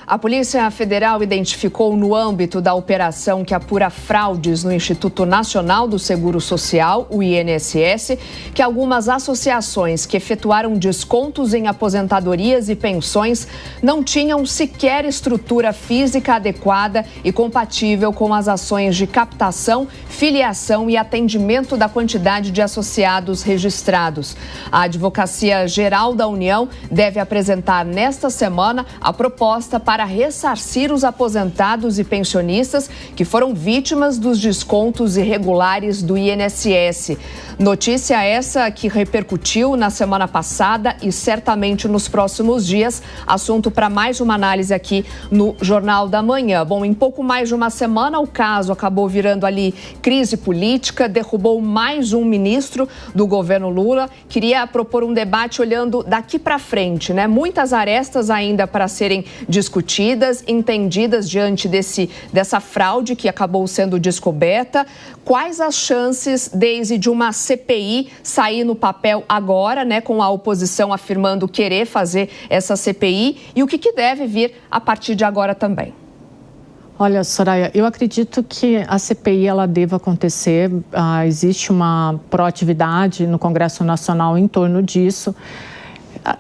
A Polícia Federal identificou no âmbito da operação que apura fraudes no Instituto Nacional do Seguro Social, o INSS, que algumas associações que efetuaram descontos em aposentadorias e pensões não tinham sequer estrutura física adequada e compatível com as ações de captação, filiação e atendimento da quantidade de associados registrados. A Advocacia Geral da União deve apresentar nesta semana a proposta para ressarcir os aposentados e pensionistas que foram vítimas dos descontos irregulares do INSS. Notícia essa que repercutiu na semana passada e certamente nos próximos dias. Assunto para mais uma análise aqui no Jornal da Manhã. Bom, em pouco mais de uma semana o caso acabou virando ali crise política, derrubou mais um ministro do governo Lula. Queria propor um debate olhando daqui para frente, né? Muitas arestas ainda para serem discutidas, entendidas diante dessa fraude que acabou sendo descoberta. Quais as chances, Deise, de uma CPI sair no papel agora, né, com a oposição afirmando querer fazer essa CPI, e o que deve vir a partir de agora também? Olha, Soraya, eu acredito que a CPI ela deva acontecer. Existe uma proatividade no Congresso Nacional em torno disso.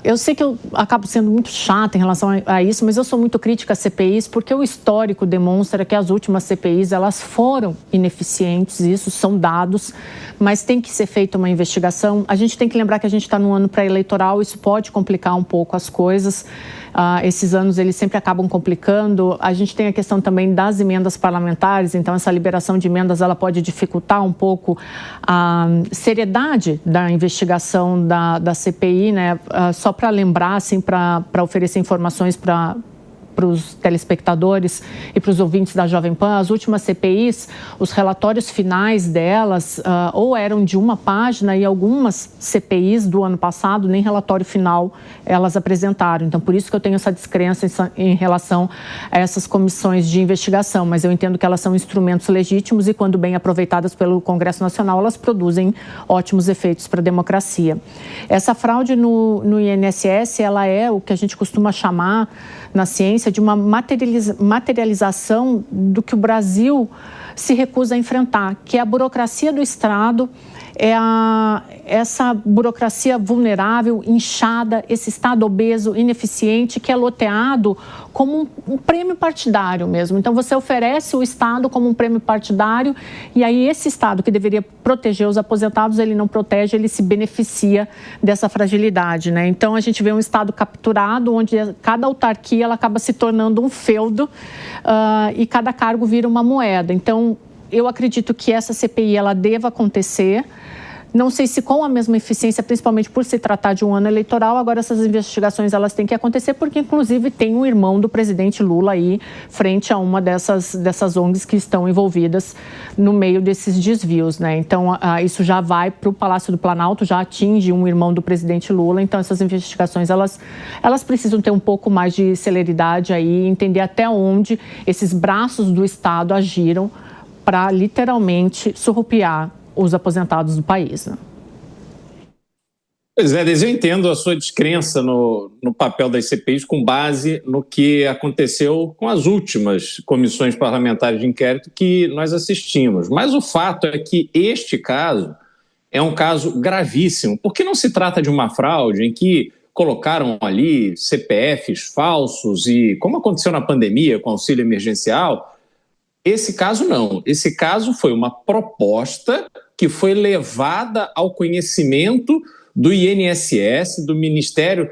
Eu sei que eu acabo sendo muito chata em relação a isso, mas eu sou muito crítica às CPIs porque o histórico demonstra que as últimas CPIs elas foram ineficientes, isso são dados, mas tem que ser feita uma investigação. A gente tem que lembrar que a gente está num ano pré-eleitoral, isso pode complicar um pouco as coisas. Esses anos eles sempre acabam complicando. A gente tem a questão também das emendas parlamentares, então essa liberação de emendas ela pode dificultar um pouco a seriedade da investigação da CPI, né? Só para lembrar, assim, para oferecer informações para os telespectadores e para os ouvintes da Jovem Pan, as últimas CPIs, os relatórios finais delas ou eram de uma página e algumas CPIs do ano passado nem relatório final elas apresentaram. Então, por isso que eu tenho essa descrença em relação a essas comissões de investigação, mas eu entendo que elas são instrumentos legítimos e, quando bem aproveitadas pelo Congresso Nacional, elas produzem ótimos efeitos para a democracia. Essa fraude no INSS, ela é o que a gente costuma chamar na ciência de uma materialização do que o Brasil se recusa a enfrentar, que é a burocracia do Estado, essa burocracia vulnerável, inchada, esse Estado obeso, ineficiente, que é loteado como um prêmio partidário mesmo. Então, você oferece o Estado como um prêmio partidário e aí esse Estado que deveria proteger os aposentados, ele não protege, ele se beneficia dessa fragilidade, né? Então, a gente vê um Estado capturado, onde cada autarquia ela acaba se tornando um feudo e cada cargo vira uma moeda. Então, eu acredito que essa CPI ela deva acontecer. Não sei se com a mesma eficiência, principalmente por se tratar de um ano eleitoral. Agora essas investigações elas têm que acontecer porque, inclusive, tem um irmão do presidente Lula aí frente a uma dessas ONGs que estão envolvidas no meio desses desvios, né? Então, isso já vai para o Palácio do Planalto, já atinge um irmão do presidente Lula. Então, essas investigações elas precisam ter um pouco mais de celeridade aí, entender até onde esses braços do Estado agiram para literalmente surrupiar os aposentados do país, né? Pois é, eu entendo a sua descrença no papel das CPIs com base no que aconteceu com as últimas comissões parlamentares de inquérito que nós assistimos. Mas o fato é que este caso é um caso gravíssimo, porque não se trata de uma fraude em que colocaram ali CPFs falsos e, como aconteceu na pandemia com auxílio emergencial. Esse caso não. Esse caso foi uma proposta que foi levada ao conhecimento do INSS, do Ministério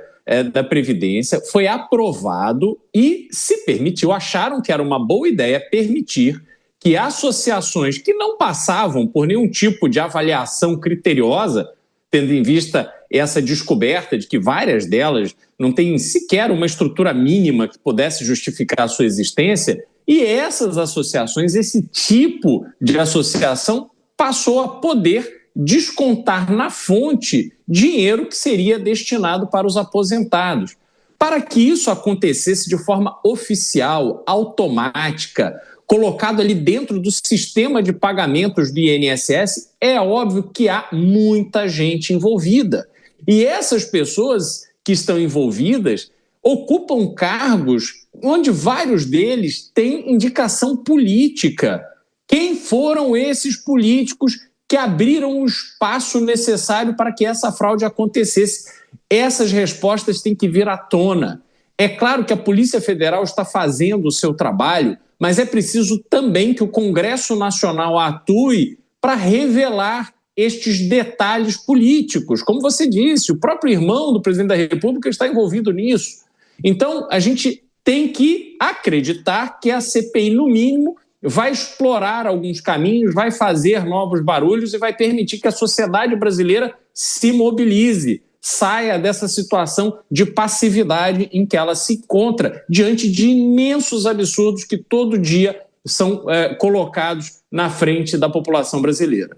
da Previdência, foi aprovado e se permitiu, acharam que era uma boa ideia permitir que associações que não passavam por nenhum tipo de avaliação criteriosa, tendo em vista essa descoberta de que várias delas não têm sequer uma estrutura mínima que pudesse justificar a sua existência. E essas associações, esse tipo de associação passou a poder descontar na fonte dinheiro que seria destinado para os aposentados. Para que isso acontecesse de forma oficial, automática, colocado ali dentro do sistema de pagamentos do INSS, é óbvio que há muita gente envolvida. E essas pessoas que estão envolvidas ocupam cargos onde vários deles têm indicação política. Quem foram esses políticos que abriram o espaço necessário para que essa fraude acontecesse? Essas respostas têm que vir à tona. É claro que a Polícia Federal está fazendo o seu trabalho, mas é preciso também que o Congresso Nacional atue para revelar estes detalhes políticos. Como você disse, o próprio irmão do presidente da República está envolvido nisso. Então, a gente tem que acreditar que a CPI, no mínimo, vai explorar alguns caminhos, vai fazer novos barulhos e vai permitir que a sociedade brasileira se mobilize, saia dessa situação de passividade em que ela se encontra diante de imensos absurdos que todo dia são colocados na frente da população brasileira.